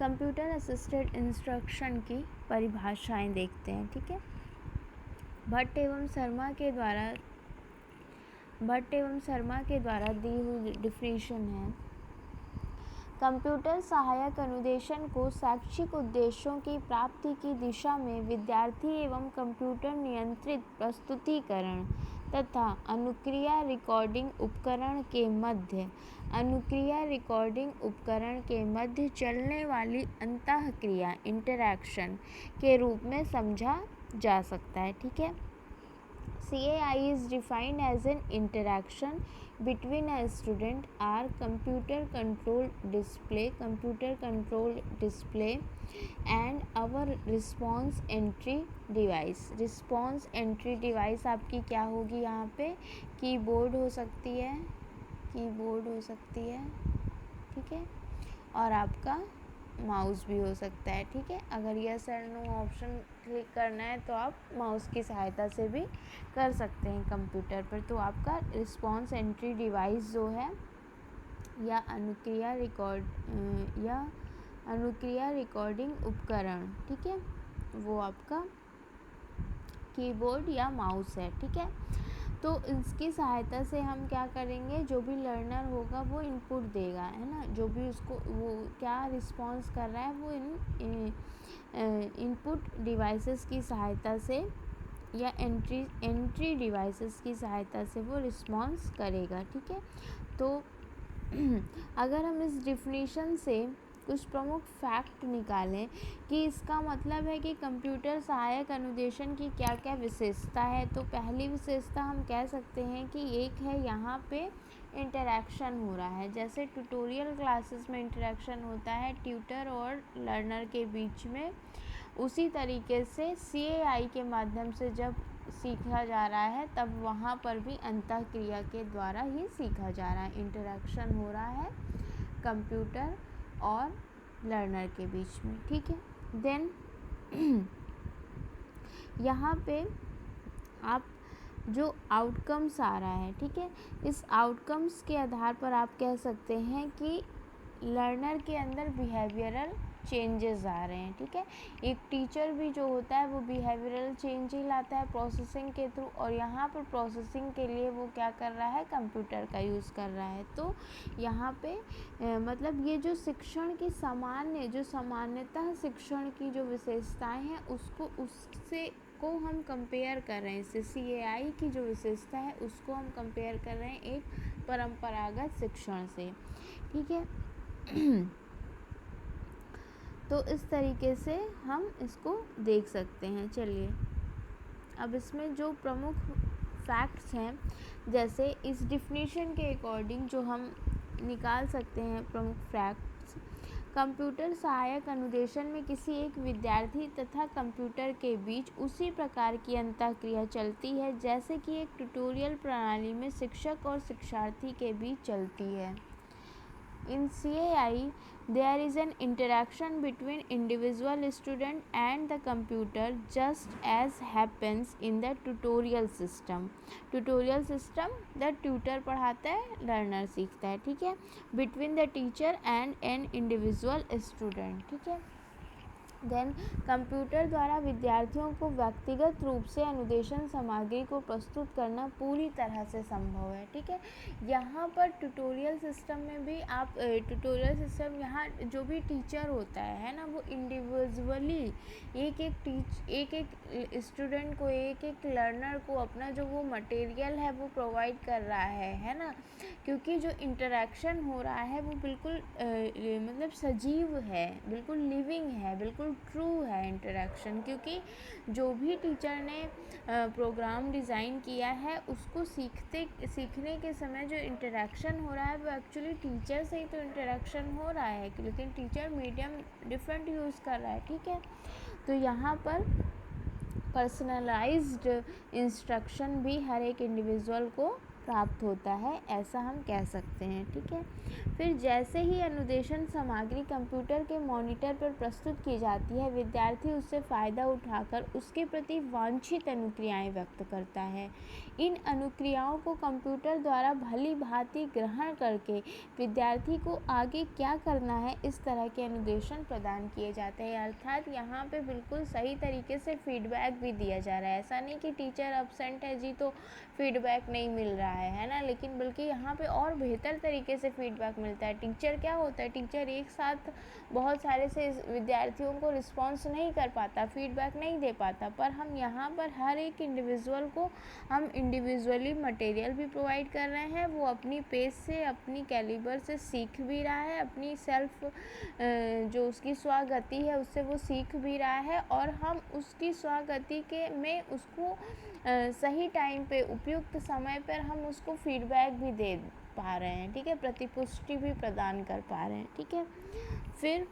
Computer assisted instruction की परिभाषाएं देखते हैं, ठीक है। भट्ट एवं शर्मा के द्वारा दी हुई डिफिनीशन है, कंप्यूटर सहायक अनुदेशन को शैक्षिक उद्देश्यों की प्राप्ति की दिशा में विद्यार्थी एवं कंप्यूटर नियंत्रित प्रस्तुतिकरण तथा अनुक्रिया रिकॉर्डिंग उपकरण के मध्य चलने वाली अंतःक्रिया इंटरैक्शन के रूप में समझा जा सकता है, ठीक है। CAI is defined as an interaction between a student or computer controlled display and our response entry device. Response entry device आपकी क्या होगी यहाँ पे? कीबोर्ड हो सकती है, ठीक है, और आपका माउस भी हो सकता है, ठीक है। अगर यस और नो ऑप्शन क्लिक करना है तो आप माउस की सहायता से भी कर सकते हैं कंप्यूटर पर। तो आपका रिस्पॉन्स एंट्री डिवाइस जो है या अनुक्रिया रिकॉर्डिंग उपकरण, ठीक है, वो आपका कीबोर्ड या माउस है, ठीक है। तो इसकी सहायता से हम क्या करेंगे, जो भी लर्नर होगा वो इनपुट देगा, है ना, जो भी उसको वो क्या रिस्पॉन्स कर रहा है वो इनपुट डिवाइसेस की सहायता से या एंट्री डिवाइसेस की सहायता से वो रिस्पॉन्स करेगा, ठीक है। तो अगर हम इस डिफिनीशन से कुछ प्रमुख फैक्ट निकालें कि इसका मतलब है कि कंप्यूटर सहायक अनुदेशन की क्या क्या विशेषता है, तो पहली विशेषता हम कह सकते हैं कि एक है यहाँ पे इंटरैक्शन हो रहा है। जैसे ट्यूटोरियल क्लासेस में इंटरैक्शन होता है ट्यूटर और लर्नर के बीच में, उसी तरीके से CAI के माध्यम से जब सीखा जा रहा है तब वहाँ पर भी अंतःक्रिया के द्वारा ही सीखा जा रहा है, इंटरैक्शन हो रहा है कंप्यूटर और लर्नर के बीच में, ठीक है। देन यहाँ पे आप जो आउटकम्स आ रहा है, ठीक है, इस आउटकम्स के आधार पर आप कह सकते हैं कि लर्नर के अंदर बिहेवियरल चेंजेस आ रहे हैं, ठीक है। एक टीचर भी जो होता है वो बिहेवियरल चेंज ही लाता है प्रोसेसिंग के थ्रू, और यहाँ पर प्रोसेसिंग के लिए वो क्या कर रहा है, कंप्यूटर का यूज़ कर रहा है। तो यहाँ पे मतलब ये जो शिक्षण की सामान्यतः शिक्षण की जो विशेषताएं हैं उससे को हम कंपेयर कर रहे हैं, इससे CAI की जो विशेषता है उसको हम कंपेयर कर रहे हैं एक परंपरागत शिक्षण से, ठीक है। तो इस तरीके से हम इसको देख सकते हैं। चलिए अब इसमें जो प्रमुख फैक्ट्स हैं, जैसे इस डिफिनीशन के अकॉर्डिंग जो हम निकाल सकते हैं प्रमुख फैक्ट्स, कंप्यूटर सहायक अनुदेशन में किसी एक विद्यार्थी तथा कंप्यूटर के बीच उसी प्रकार की अंतःक्रिया चलती है जैसे कि एक ट्यूटोरियल प्रणाली में शिक्षक और शिक्षार्थी के बीच चलती है। In CAI, there is an interaction between individual student and the computer just as happens in the tutorial system. Tutorial system, the tutor पढ़ाता है, learner सीखता है, ठीक है, between the teacher and an individual student, ठीक है। Then computer द्वारा विद्यार्थियों को व्यक्तिगत रूप से अनुदेशन सामग्री को प्रस्तुत करना पूरी तरह से संभव है, ठीक है। यहाँ पर ट्यूटोरियल सिस्टम में भी आप यहाँ जो भी टीचर होता है ना, वो इंडिविजुअली एक स्टूडेंट को, एक लर्नर को अपना जो वो मटेरियल है वो प्रोवाइड कर रहा है ना, क्योंकि जो इंटरैक्शन हो रहा है वो बिल्कुल मतलब सजीव है, बिल्कुल लिविंग है, बिल्कुल ट्रू है इंटरैक्शन, क्योंकि जो भी टीचर ने प्रोग्राम डिज़ाइन किया है उसको सीखने के समय जो इंटरैक्शन हो रहा है वो एक्चुअली टीचर से ही तो इंटरैक्शन हो रहा है, लेकिन टीचर मीडियम डिफरेंट यूज़ कर रहा है, ठीक है। तो यहाँ पर पर्सनलाइज्ड इंस्ट्रक्शन भी हर एक इंडिविजुअल को प्राप्त होता है, ऐसा हम कह सकते हैं। ठीक है, फिर जैसे ही अनुदेशन सामग्री कंप्यूटर के मॉनिटर पर प्रस्तुत की जाती है, विद्यार्थी उससे फ़ायदा उठाकर उसके प्रति वांछित अनुक्रियाएं व्यक्त करता है। इन अनुक्रियाओं को कंप्यूटर द्वारा भली भांति ग्रहण करके विद्यार्थी को आगे क्या करना है, इस तरह के अनुदेशन प्रदान किए जाते हैं। अर्थात यहाँ पे बिल्कुल सही तरीके से फीडबैक भी दिया जा रहा है। ऐसा नहीं कि टीचर एब्सेंट है जी तो फीडबैक नहीं मिल रहा है ना, लेकिन बल्कि यहाँ पे और बेहतर तरीके से फीडबैक मिलता है। टीचर क्या होता है, टीचर एक साथ बहुत सारे से विद्यार्थियों को रिस्पॉन्स नहीं कर पाता, फीडबैक नहीं दे पाता, पर हम यहाँ पर हर एक इंडिविजुअल को हम इंडिविजुअली मटेरियल भी प्रोवाइड कर रहे हैं। वो अपनी पेस से, अपनी कैलिबर से सीख भी रहा है, अपनी सेल्फ जो उसकी स्वगति है उससे वो सीख भी रहा है, और हम उसकी स्वगति के में उसको सही टाइम पे, उपयुक्त समय पर हम उसको फीडबैक भी दे पा रहे हैं। ठीक है, प्रतिपुष्टि भी प्रदान कर पा रहे हैं। ठीक है, फिर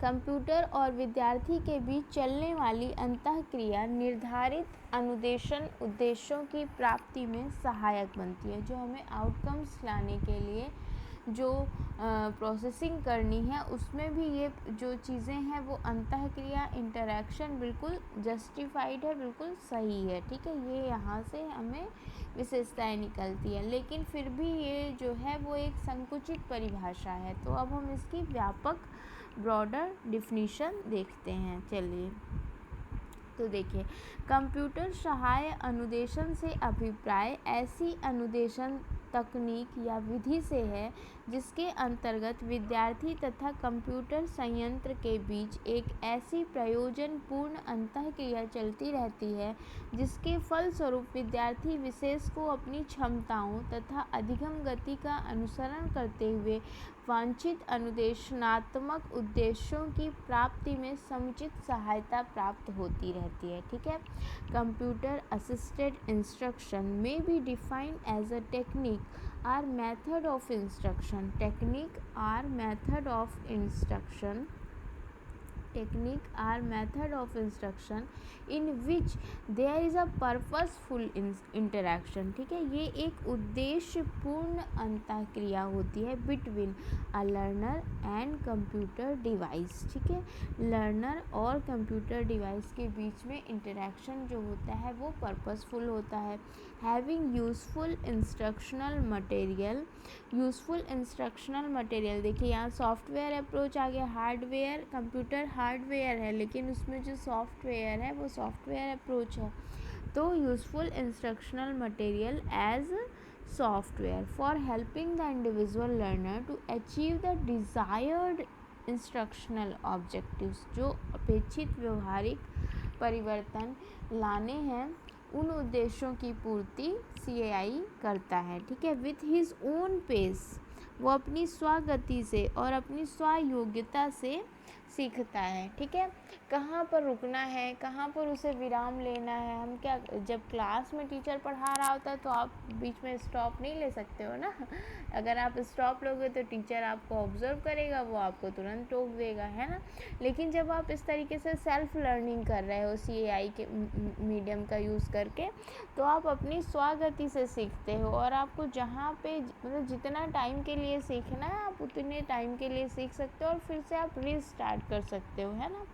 कंप्यूटर और विद्यार्थी के बीच चलने वाली अंतःक्रिया निर्धारित अनुदेशन उद्देश्यों की प्राप्ति में सहायक बनती है। जो हमें आउटकम्स लाने के लिए जो प्रोसेसिंग करनी है, उसमें भी ये जो चीज़ें हैं वो अंतःक्रिया, इंटरैक्शन बिल्कुल जस्टिफाइड है, बिल्कुल सही है। ठीक है, ये यहाँ से हमें विशेषताएं निकलती है, लेकिन फिर भी ये जो है वो एक संकुचित परिभाषा है। तो अब हम इसकी व्यापक ब्रॉडर डिफिनीशन देखते हैं। चलिए, तो देखिए, कंप्यूटर सहाय अनुदेशन से अभिप्राय ऐसी अनुदेशन तकनीक या विधि से है जिसके अंतर्गत विद्यार्थी तथा कंप्यूटर संयंत्र के बीच एक ऐसी प्रयोजनपूर्ण अंतःक्रिया चलती रहती है जिसके फलस्वरूप विद्यार्थी विशेष को अपनी क्षमताओं तथा अधिगम गति का अनुसरण करते हुए वांछित अनुदेशनात्मक उद्देश्यों की प्राप्ति में समुचित सहायता प्राप्त होती रहती है। ठीक है, कंप्यूटर असिस्टेड इंस्ट्रक्शन में be defined as a technique or method of instruction, technique or method of instruction, technique or method of instruction in which there is a purposeful interaction। ठीक है, ये एक उद्देश्यपूर्ण अंतःक्रिया होती है between a learner and computer device. ठीक है, लर्नर और कंप्यूटर डिवाइस के बीच में इंटरेक्शन जो होता है वो पर्पसफुल होता है। Having useful instructional material, useful instructional material, देखिए यहाँ सॉफ्टवेयर अप्रोच आ गया, हार्डवेयर, कंप्यूटर हार्डवेयर है लेकिन उसमें जो सॉफ्टवेयर है वो सॉफ्टवेयर अप्रोच है। तो useful instructional material as software for helping the individual learner to achieve the desired instructional objectives, जो अपेक्षित व्यवहारिक परिवर्तन लाने हैं उन उद्देश्यों की पूर्ति CAI करता है। ठीक है, विथ हिज ओन पेस, वो अपनी स्वगति से और अपनी स्वयोग्यता से सीखता है। ठीक है, कहाँ पर रुकना है, कहाँ पर उसे विराम लेना है। हम क्या, जब क्लास में टीचर पढ़ा रहा होता है तो आप बीच में स्टॉप नहीं ले सकते हो ना। अगर आप स्टॉप लोगे तो टीचर आपको ऑब्जर्व करेगा, वो आपको तुरंत टोक देगा, है ना। लेकिन जब आप इस तरीके से सेल्फ लर्निंग कर रहे हो CAI के मीडियम का यूज़ करके, तो आप अपनी स्वगति से सीखते हो, और आपको जहाँ पे मतलब जितना टाइम के लिए सीखना है आप उतने टाइम के लिए सीख सकते हो और फिर से आप रीस्टार्ट कर सकते हो, है ना।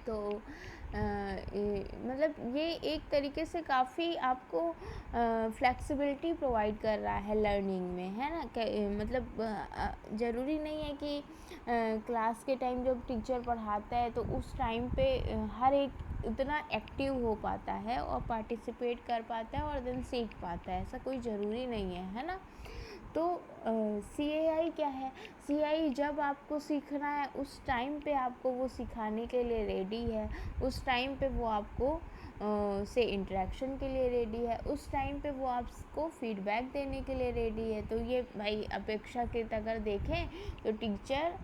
तो मतलब ये एक तरीके से काफ़ी आपको फ्लेक्सिबिलिटी प्रोवाइड कर रहा है लर्निंग में, है ना। मतलब ज़रूरी नहीं है कि क्लास के टाइम जब टीचर पढ़ाता है तो उस टाइम पे हर एक उतना एक्टिव हो पाता है और पार्टिसिपेट कर पाता है और देन सीख पाता है, ऐसा कोई ज़रूरी नहीं है ना। तो CAI क्या है, CAI जब आपको सीखना है उस टाइम पे आपको वो सिखाने के लिए रेडी है, उस टाइम पे वो आपको से इंटरेक्शन के लिए रेडी है, उस टाइम पे वो आपको फीडबैक देने के लिए रेडी है। तो ये भाई अपेक्षाकृत अगर देखें तो टीचर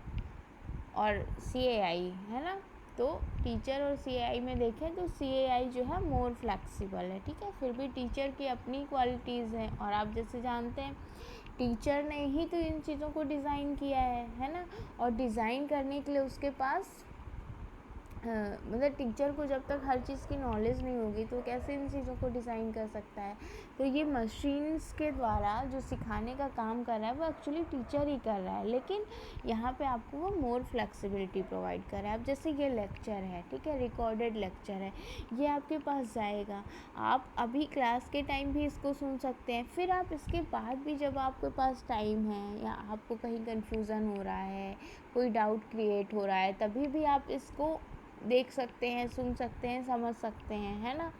और CAI, है ना। तो टीचर और CAI में देखें तो CAI जो है मोर फ्लेक्सिबल है। ठीक है, फिर भी टीचर की अपनी क्वालिटीज़ हैं, और आप जैसे जानते हैं टीचर ने ही तो इन चीज़ों को डिज़ाइन किया है ना। और डिज़ाइन करने के लिए उसके पास मतलब टीचर को जब तक हर चीज़ की नॉलेज नहीं होगी तो कैसे इन चीज़ों को डिज़ाइन कर सकता है। तो ये मशीन्स के द्वारा जो सिखाने का काम कर रहा है वो एक्चुअली टीचर ही कर रहा है, लेकिन यहाँ पे आपको वो मोर फ्लेक्सिबिलिटी प्रोवाइड कर रहा है। अब जैसे ये लेक्चर है, ठीक है, रिकॉर्डेड लेक्चर है, ये आपके पास जाएगा, आप अभी क्लास के टाइम भी इसको सुन सकते हैं, फिर आप इसके बाद भी जब आपके पास टाइम है या आपको कहीं कन्फ्यूज़न हो रहा है, कोई डाउट क्रिएट हो रहा है, तभी भी आप इसको देख सकते हैं, सुन सकते हैं, समझ सकते हैं, है ना।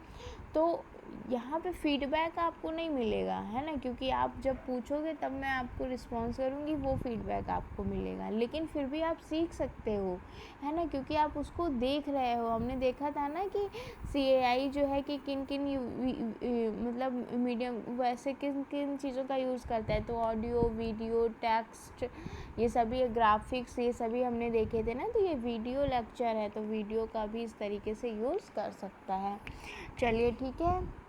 तो यहाँ पे फीडबैक आपको नहीं मिलेगा, है ना, क्योंकि आप जब पूछोगे तब मैं आपको रिस्पॉन्स करूँगी, वो फीडबैक आपको मिलेगा, लेकिन फिर भी आप सीख सकते हो, है ना, क्योंकि आप उसको देख रहे हो। हमने देखा था ना कि CAI जो है कि किन किन मतलब मीडियम वैसे किन किन चीज़ों का यूज़ करता है, तो ऑडियो, वीडियो, टेक्स्ट, ये सभी ग्राफिक्स, ये सभी हमने देखे थे ना। तो ये वीडियो लेक्चर है, तो वीडियो का भी इस तरीके से यूज़ कर सकता है। चलिए ठीक है।